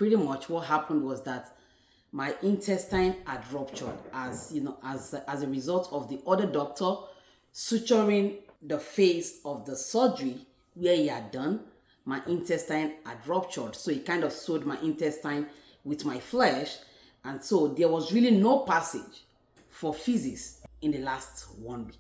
pretty much what happened was that my intestine had ruptured as a result of the other doctor suturing the face of the surgery where he had done. My intestine had ruptured, so he kind of sewed my intestine with my flesh, and so there was really no passage for physics in the last 1 week.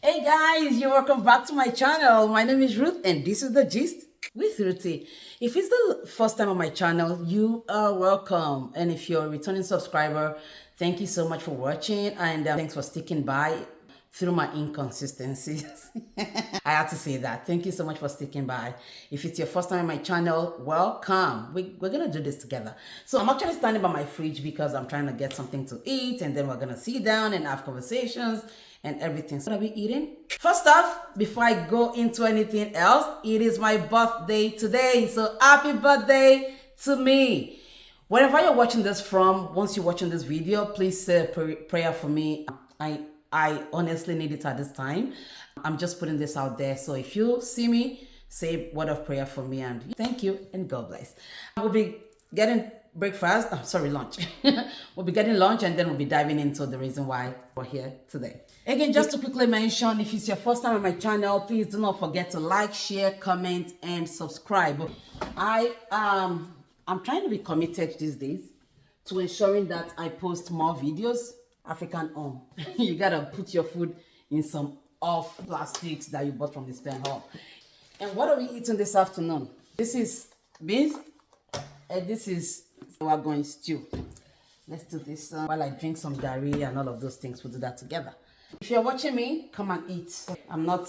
Hey guys, you're welcome back to my channel. My name is Ruth and this is The Gist with Ruthie. If it's the first time on my channel, you are welcome. And if you're a returning subscriber, thank you so much for watching, and thanks for sticking by through my inconsistencies. I have to say that. Thank you so much for sticking by. If it's your first time on my channel, welcome. We're gonna do this together. So I'm actually standing by my fridge because I'm trying to get something to eat, and then we're gonna sit down and have conversations and everything. So what are we eating? First off, before I go into anything else, it is my birthday today. So happy birthday to me. Wherever you're watching this from, once you're watching this video, please say a prayer for me. I honestly need it at this time. I'm just putting this out there. So if you see me, say a word of prayer for me, and thank you and God bless. We'll be getting lunch. We'll be getting lunch, and then we'll be diving into the reason why we're here today. Again, just to quickly mention, if it's your first time on my channel, please do not forget to like, share, comment, and subscribe. I'm trying to be committed these days to ensuring that I post more videos African on. You gotta put your food in some off plastics that you bought from the spare hall. And what are we eating this afternoon? This is beans, and this is our going stew. Let's do this while I drink some gari and all of those things. We'll do that together. If you're watching me, come and eat. I'm not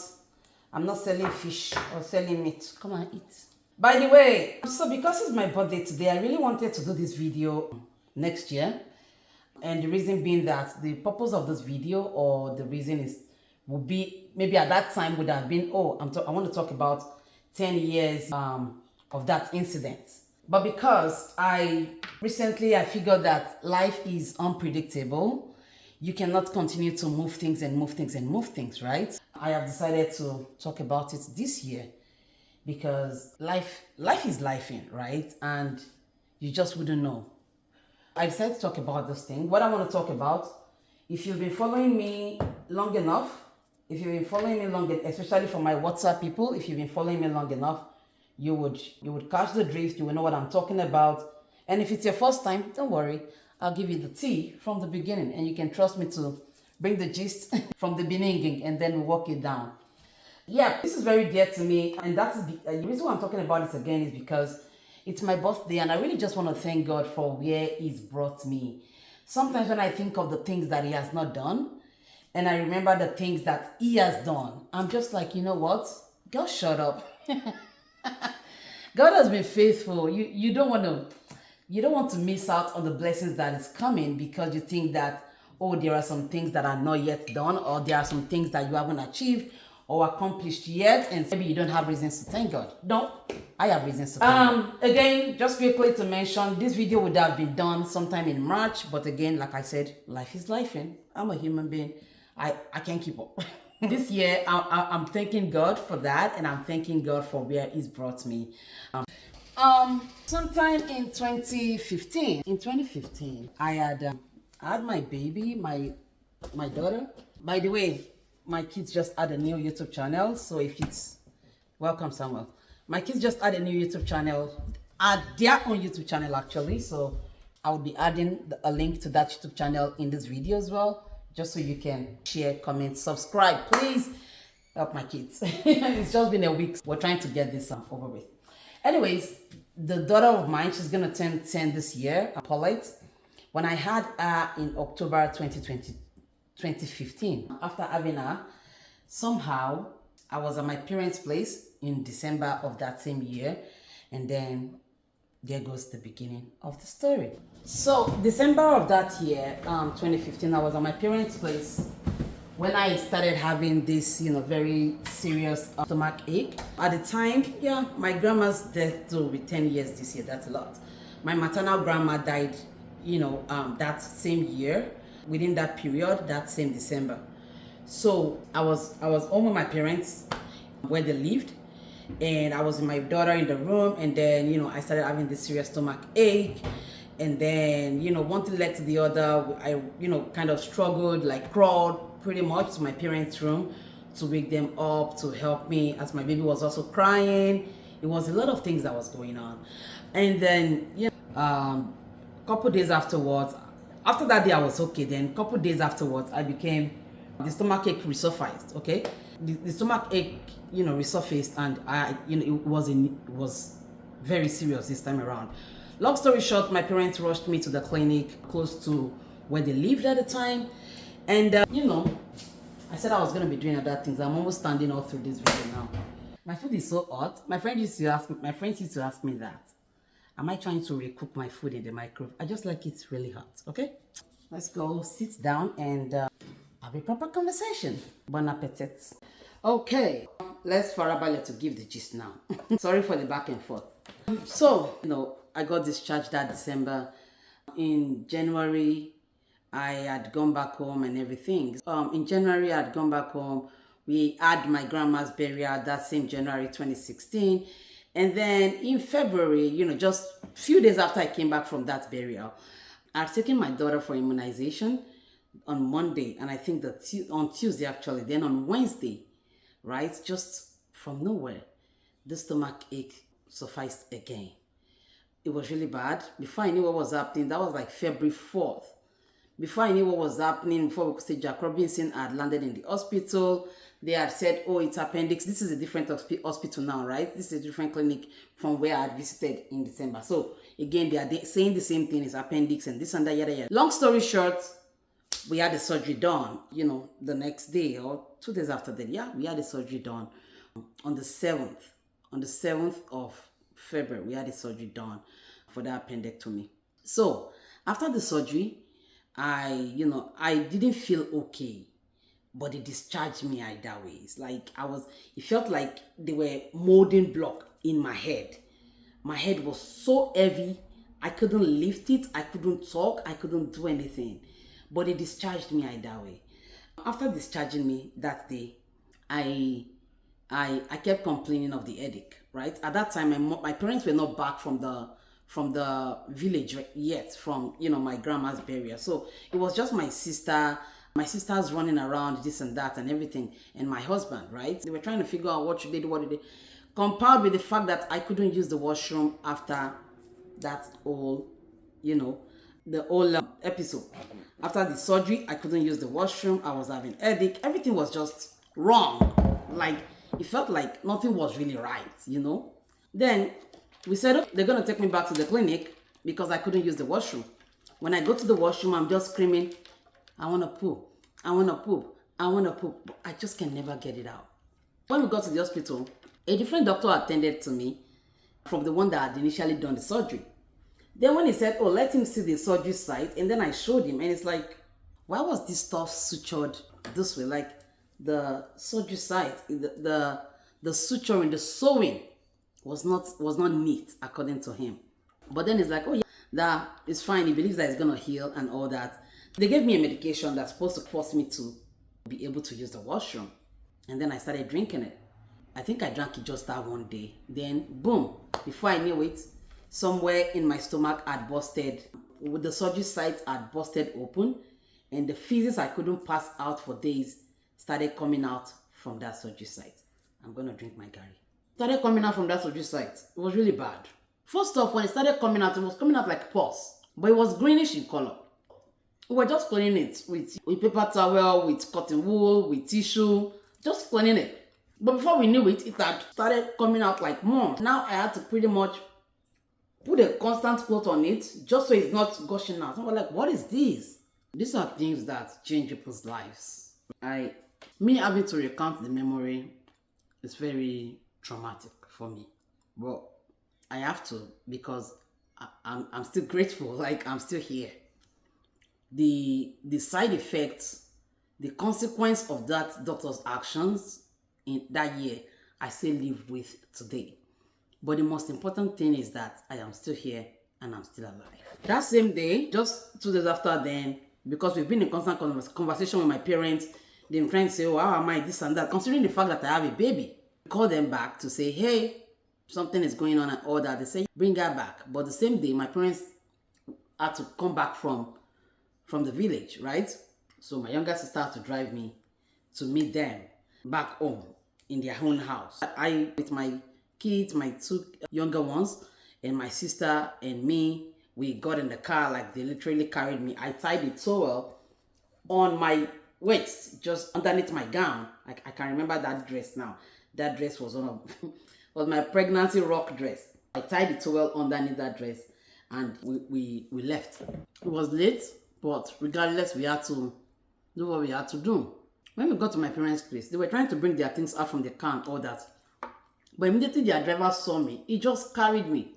selling fish or selling meat. Come and eat. By the way, so because it's my birthday today, I really wanted to do this video next year. And the reason being that the purpose of this video, or the reason would be, maybe at that time would have been, I want to talk about 10 years of that incident. But because I figured that life is unpredictable, you cannot continue to move things, right? I have decided to talk about it this year because life is lifing, right? And you just wouldn't know. I decided to talk about this thing. What I want to talk about, if you've been following me long enough, especially for my WhatsApp people, if you've been following me long enough, you would catch the drift, you will know what I'm talking about. And if it's your first time, don't worry, I'll give you the tea from the beginning, and you can trust me to bring the gist from the beginning, and then we walk it down. Yeah, this is very dear to me, and that's the reason why I'm talking about this again is because it's my birthday, and I really just want to thank God for where He's brought me. Sometimes when I think of the things that He has not done, and I remember the things that He has done, I'm just like, you know what? God, shut up. God has been faithful. You don't want to miss out on the blessings that is coming because you think that, there are some things that are not yet done, or there are some things that you haven't achieved or accomplished yet, and maybe you don't have reasons to thank God. No, I have reasons to thank God. Again, just quickly to mention, this video would have been done sometime in March, but again, like I said, life is life, and I'm a human being. I can't keep up. This year, I'm thanking God for that, and I'm thanking God for where He's brought me. Sometime in 2015, I had my baby, my daughter. By the way, my kids just had a new YouTube channel, so welcome Samuel. My kids just had a new YouTube channel, their own YouTube channel actually, so I will be adding a link to that YouTube channel in this video as well, just so you can share, comment, subscribe. Please help my kids. It's just been a week. We're trying to get this over with. Anyways, the daughter of mine, she's gonna turn 10 this year, Paulette. When I had her in October 2015, after having her, somehow I was at my parents' place in December of that same year, and then there goes the beginning of the story. So December of that year, 2015, I was at my parents' place when I started having this, very serious stomach ache. At the time, my grandma's death will be 10 years this year. That's a lot. My maternal grandma died, that same year. within that period, that same December. So I was home with my parents where they lived, and I was with my daughter in the room, and then I started having this serious stomach ache, and then one thing led to the other. I kind of struggled, like crawled pretty much to my parents' room to wake them up to help me, as my baby was also crying. It was a lot of things that was going on, and then couple days afterwards, after that day I was okay. Then couple days afterwards, the stomach ache resurfaced. Okay, the stomach ache resurfaced, and it was very serious this time around. Long story short, my parents rushed me to the clinic close to where they lived at the time, and I said I was going to be doing other things. I'm almost standing all through this video now. My food is so hot. My friends used to ask me that. Am I trying to recook my food in the microwave? I just like it really hot. Okay, let's go sit down and have a proper conversation. Bon appetit. Okay, let's farabalẹ̀ to give the gist now. Sorry for the back and forth. So, I got discharged that December. In January, I had gone back home and everything. In January, I had gone back home. We had my grandma's burial that same January 2016. And then in February, just a few days after I came back from that burial, I had taken my daughter for immunization on Monday. And I think that on Tuesday, actually, then on Wednesday, right? Just from nowhere, the stomach ache surfaced again. It was really bad. Before I knew what was happening, that was like February 4th. Before I knew what was happening, before we could say Jack Robinson had landed in the hospital, they had said, oh, it's appendix. This is a different hospital now, right? This is a different clinic from where I had visited in December. So again, they are saying the same thing, it's appendix and this and that, yada, yada. Long story short, we had the surgery done, the next day or 2 days after that. Yeah, we had the surgery done on the 7th. On the 7th of February, we had the surgery done for the appendectomy. So after the surgery, I didn't feel okay, but it discharged me either ways. Like it felt like they were molding block in my head. My head was so heavy, I couldn't lift it, I couldn't talk, I couldn't do anything. But it discharged me either way. After discharging me that day, I kept complaining of the headache, right? At that time, my parents were not back from the village yet, from my grandma's burial. So it was just my sisters running around, this and that and everything, and my husband, right? They were trying to figure out what should they do, what did they, compound with the fact that I couldn't use the washroom after that whole, the whole episode. After the surgery, I couldn't use the washroom. I was having headache. Everything was just wrong. Like, it felt like nothing was really right, Then we said, oh, they're going to take me back to the clinic because I couldn't use the washroom. When I go to the washroom, I'm just screaming, I want to poop. I want to poop. I want to poop. But I just can never get it out. When we got to the hospital, a different doctor attended to me from the one that had initially done the surgery. Then when he said, oh, let him see the surgery site, and then I showed him, and it's like, why was this stuff sutured this way? Like, the surgery site, the suturing, the sewing was not neat according to him. But then it's like, oh yeah, that is fine. He believes that it's gonna heal and all that. They gave me a medication that's supposed to force me to be able to use the washroom, and then I started drinking it. I think I drank it just that one day. Then boom, before I knew it, somewhere in my stomach had busted. With the surgery site had busted open, and the feces I couldn't pass out for days started coming out from that surgery site. I'm gonna drink my gari. Started coming out from that surgery site. It was really bad. First off, when it started coming out, it was coming out like pus, but it was greenish in color. We were just cleaning it with paper towel, with cotton wool, with tissue, just cleaning it. But before we knew it, it had started coming out like more. Now I had to pretty much put a constant cloth on it just so it's not gushing out. So I was like, what is this? These are things that change people's lives. Me having to recount the memory is very traumatic for me. But I have to, because I'm still grateful, like I'm still here. The side effects, the consequence of that doctor's actions in that year, I still live with today. But the most important thing is that I am still here and I'm still alive. That same day, just 2 days after then, because we've been in constant conversation with my parents. They're trying to say, oh, how am I, this and that, considering the fact that I have a baby. Call them back to say, hey, something is going on and all that. They say, bring her back. But the same day, my parents had to come back from the village, right? So my younger sister had to drive me to meet them back home in their own house. I, with my kids, my two younger ones, and my sister and me, we got in the car, like they literally carried me. I tied the towel on my waist, just underneath my gown. I can remember that dress now. That dress was one of was my pregnancy rock dress. I tied the towel underneath that dress, and we left. It was late, but regardless, we had to do what we had to do. When we got to my parents' place, they were trying to bring their things out from the car and all that. But immediately their driver saw me, he just carried me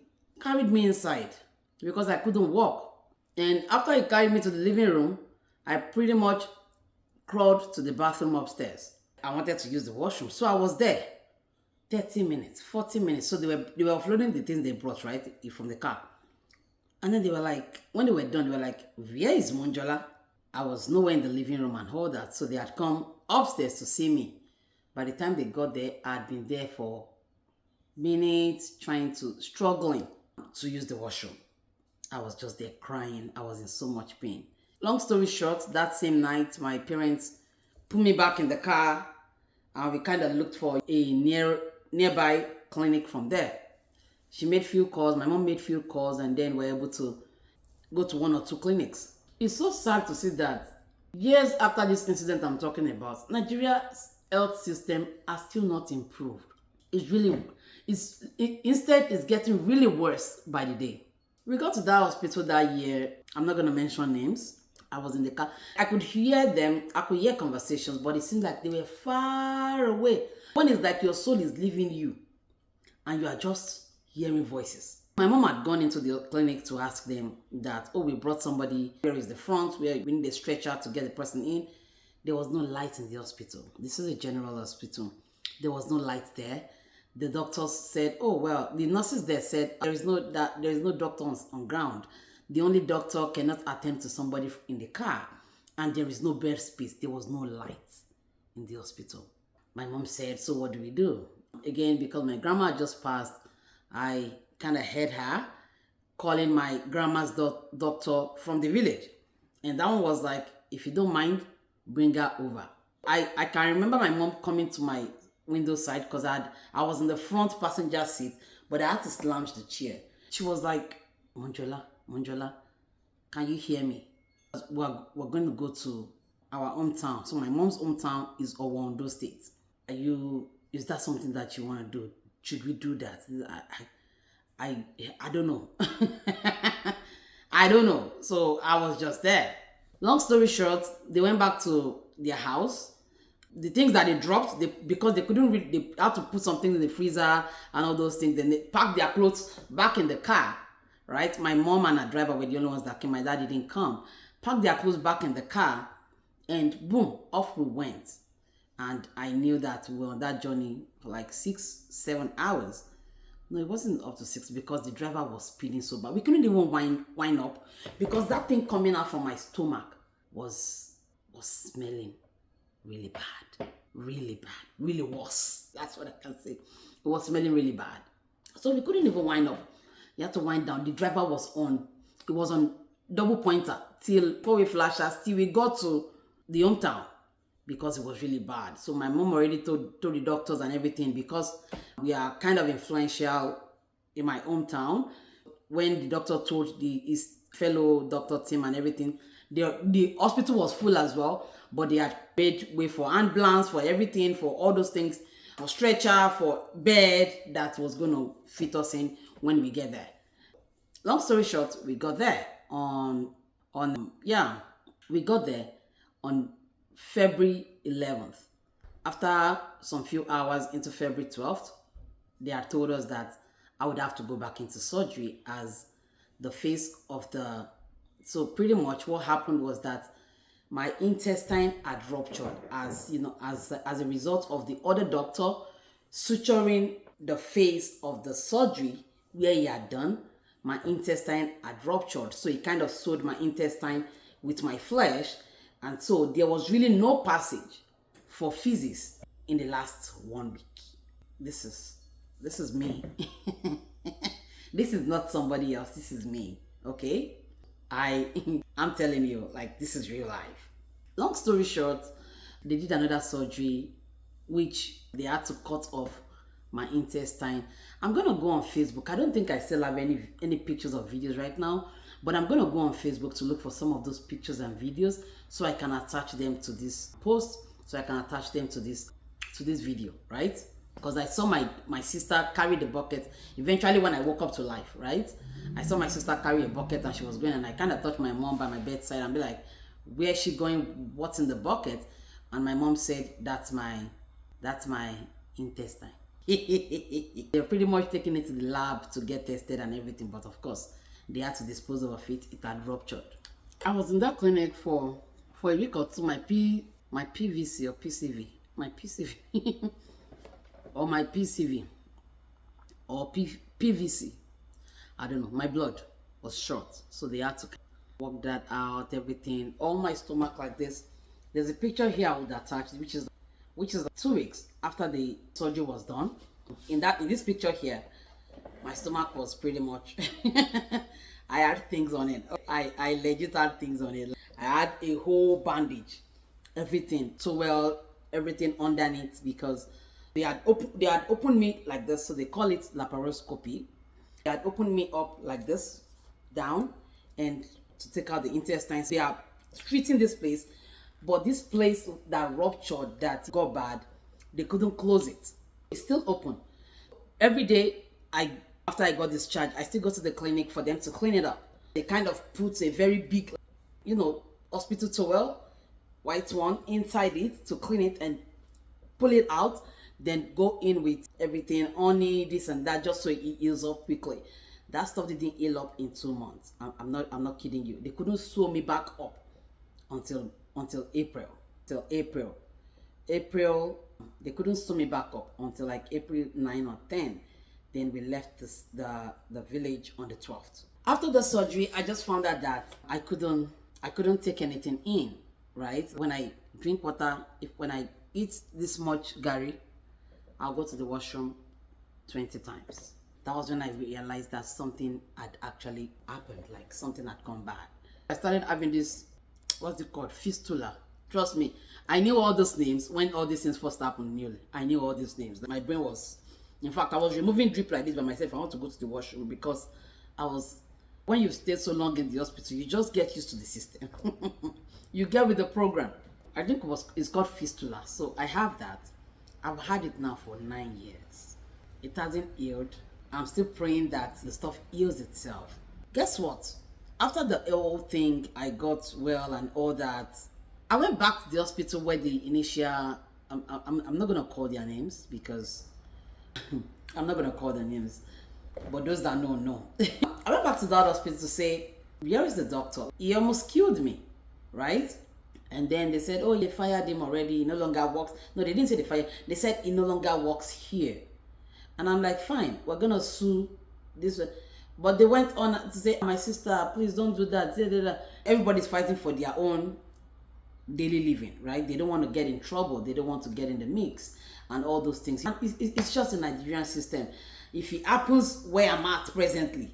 inside because I couldn't walk. And after he carried me to the living room, I pretty much crawled to the bathroom upstairs. I wanted to use the washroom, so I was there 30 minutes, 40 minutes. So they were offloading the things they brought, right, from the car. And then they were like, when they were done, they were like, where is Monjola? I was nowhere in the living room and all that. So they had come upstairs to see me. By the time they got there, I had been there for minutes, struggling to use the washroom. I was just there crying. I was in so much pain. Long story short, that same night, my parents put me back in the car and we kind of looked for a nearby clinic from there. She made few calls, my mom made few calls, and then we're able to go to 1 or 2 clinics. It's so sad to see that years after this incident I'm talking about, Nigeria's health system has still not improved. Instead it's getting really worse by the day. We got to that hospital that year. I'm not going to mention names. I was in the car. I could hear them. I could hear conversations, but it seemed like they were far away. When it's like your soul is leaving you and you are just hearing voices. My mom had gone into the clinic to ask them that, oh, we brought somebody. Where is the front? Where we need a stretcher to get the person in. There was no light in the hospital. This is a general hospital. There was no light there. The doctors said, oh, well, the nurses there said there is no doctor on ground. The only doctor cannot attend to somebody in the car, and there is no bed space. There was no light in the hospital. My mom said, so what do we do? Again, because my grandma just passed, I kind of heard her calling my grandma's doctor from the village. And that one was like, if you don't mind, bring her over. I can remember my mom coming to my window side because I was in the front passenger seat, but I had to slouch the chair. She was like, Monjola, can you hear me? We're going to go to our hometown. So my mom's hometown is Owondo State. Is that something that you want to do? Should we do that? I don't know. I don't know. So I was just there. Long story short, they went back to their house. The things that they dropped, because they couldn't read, they had to put something in the freezer and all those things. Then they packed their clothes back in the car, right? My mom and her driver were the only ones that came. My dad didn't come. Packed their clothes back in the car, and boom, off we went. And I knew that we were on that journey for like 6-7 hours. No, it wasn't up to 6 because the driver was speeding so bad. We couldn't even wind up because that thing coming out from my stomach was smelling really bad, really worse. That's what I can say. It was smelling really bad. So we couldn't even wind up. You had to wind down. The driver was on. It was on double pointer till four-way flashers till we got to the hometown because it was really bad. So my mom already told the doctors and everything because we are kind of influential in my hometown. When the doctor told his fellow doctor team and everything, the hospital was full as well, but they had paid way for ambulance, for everything, for all those things, for stretcher, for bed that was going to fit us in when we get there. Long story short, we got there on February 11th. After some few hours into February 12th, they had told us that I would have to go back into surgery as the face of the... So pretty much what happened was that my intestine had ruptured as a result of the other doctor suturing the face of the surgery where he had done. My intestine had ruptured, so he kind of sewed my intestine with my flesh. And so there was really no passage for physics in the last 1 week. This is me. This is not somebody else. This is me. Okay? I'm telling you, like, this is real life. Long story short, they did another surgery, which they had to cut off my intestine. I'm gonna go on Facebook. I don't think I still have any pictures or videos right now, but I'm gonna go on Facebook to look for some of those pictures and videos so I can attach them to this post, so I can attach them to this video, right? Because I saw my sister carry the bucket. Eventually, when I woke up to life, right, I saw my sister carry a bucket and she was going, and I kind of touched my mom by my bedside and be like, where's she going? What's in the bucket? And my mom said, that's my intestine. They're pretty much taking it to the lab to get tested and everything, but of course they had to dispose of it. It had ruptured. I was in that clinic for a week or two. My PVC or PCV, my PCV or my PCV or PVC, I don't know, my blood was short, so they had to work that out, everything. All my stomach like this. There's a picture here I would attach, which is 2 weeks after the surgery was done. In this picture here, my stomach was pretty much I had things on it. I legit had things on it. I had a whole bandage, everything, towel, everything underneath, because they had opened me like this, so they call it laparoscopy. They had opened me up like this, down, and to take out the intestines. They are treating this place, but this place that ruptured, that got bad, they couldn't close it. It's still open. Every day, after I got discharged, I still go to the clinic for them to clean it up. They kind of put a very big, hospital towel, white one, inside it to clean it and pull it out. Then go in with everything, honey, this and that, just so it heals up quickly. That stuff didn't heal up in 2 months. I'm not kidding you. They couldn't sew me back up until April. Till April, they couldn't sew me back up until like April 9 or 10. Then we left the village on the 12th. After the surgery, I just found out that I couldn't take anything in, right? When I drink water, when I eat this much gari, I'll go to the washroom 20 times. That was when I realized that something had actually happened, like something had gone bad. I started having this, what's it called, fistula. Trust me, I knew all those names when all these things first happened newly. I knew all these names. My brain was, in fact, I was removing drip like this by myself. I want to go to the washroom because when you stay so long in the hospital, you just get used to the system. You get with the program. I think it's called fistula. So I have that. I've had it now for 9 years. It hasn't healed. I'm still praying that the stuff heals itself. Guess what? After the whole thing, I got well and all that. I went back to the hospital where the initial, I'm not going to call their names because I'm not going to call their names, but those that know. I went back to that hospital to say, where is the doctor? He almost killed me, right? And then they said, oh, you fired him already. He no longer works. No, they didn't say they fired. They said he no longer works here. And I'm like, fine, we're going to sue this one. But they went on to say, my sister, please don't do that. Everybody's fighting for their own daily living, right? They don't want to get in trouble. They don't want to get in the mix and all those things. And it's just a Nigerian system. If it happens where I'm at presently,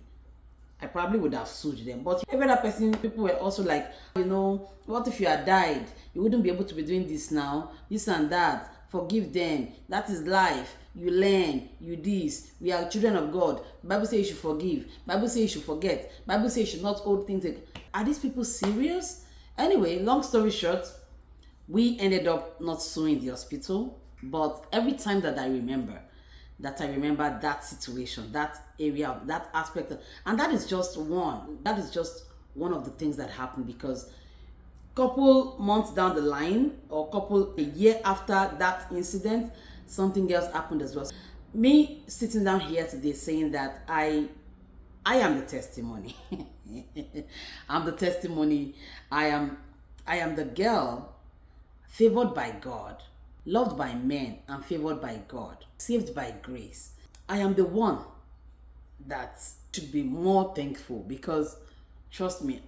I probably would have sued them. But every other person, people were also like, what if you had died? You wouldn't be able to be doing this now, this and that. Forgive them. That is life. You learn, you this. We are children of God. Bible says you should forgive. Bible says you should forget. Bible says you should not hold things. Are these people serious? Anyway, long story short, we ended up not suing the hospital. But every time that I remember that situation, that area, that aspect, and that is just one of the things that happened, because couple months down the line or a year after that incident, something else happened as well. Me sitting down here today saying that I am the testimony. I'm the testimony. I am the girl favored by God, loved by men and favored by God, saved by grace. I am the one that should be more thankful, because trust me,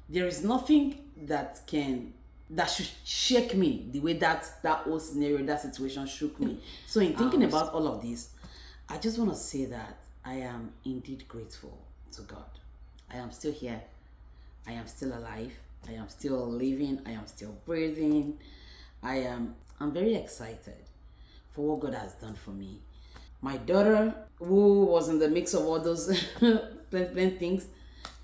there is nothing that should shake me the way that whole scenario, that situation shook me. So in thinking about all of this, I just want to say that I am indeed grateful to God. I am still here. I am still alive. I am still living. I am still breathing. I'm very excited for what God has done for me. My daughter, who was in the mix of all those plenty things,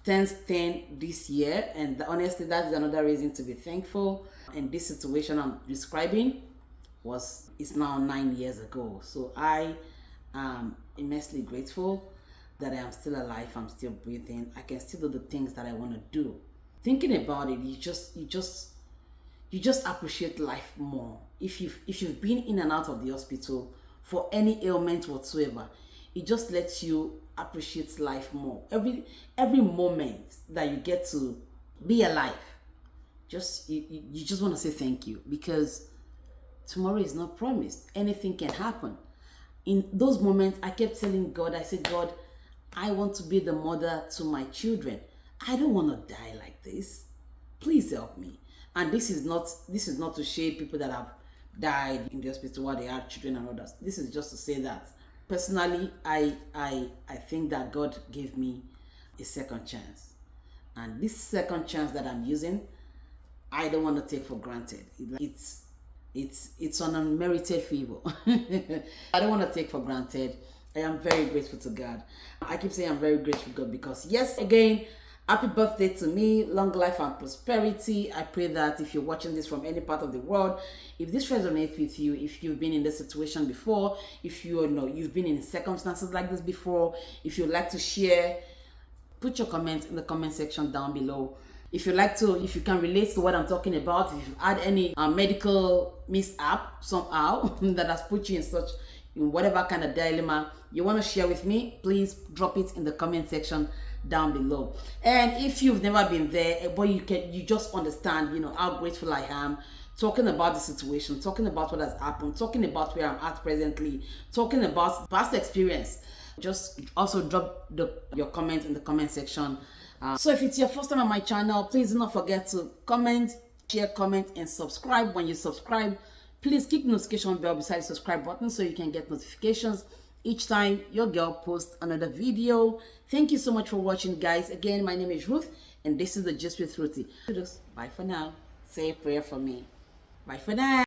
turns 10 this year, and honestly, that's another reason to be thankful. And this situation I'm describing is now 9 years ago. So I am immensely grateful that I am still alive. I'm still breathing. I can still do the things that I want to do. Thinking about it, you just appreciate life more. If you've been in and out of the hospital for any ailment whatsoever, it just lets you appreciate life more. Every moment that you get to be alive, you just want to say thank you, because tomorrow is not promised. Anything can happen. In those moments, I kept telling God, I said, God, I want to be the mother to my children. I don't want to die like this. Please help me. And this is not to shade people that have died in the hospital while they had children and others. This is just to say that personally, I think that God gave me a second chance. And this second chance that I'm using, I don't want to take for granted. It's an unmerited favor. I don't want to take for granted. I am very grateful to God. I keep saying I'm very grateful to God because, yes, again, happy birthday to me, long life and prosperity. I pray that if you're watching this from any part of the world, if this resonates with you, if you've been in this situation before, if you've been in circumstances like this before, if you'd like to share, put your comments in the comment section down below. If you can relate to what I'm talking about, if you've had any medical mishap somehow that has put you in whatever kind of dilemma you want to share with me, please drop it in the comment section down below. And if you've never been there, but you just understand, how grateful I am, talking about the situation, talking about what has happened, talking about where I'm at presently, talking about past experience, just also drop your comment in the comment section. So if it's your first time on my channel, please do not forget to comment, share, comment, and subscribe. When you subscribe, please click the notification bell beside the subscribe button so you can get notifications each time your girl posts another video. Thank you so much for watching, guys. Again, my name is Ruth, and this is the Gist with Ruthie. Bye for now. Say a prayer for me. Bye for now.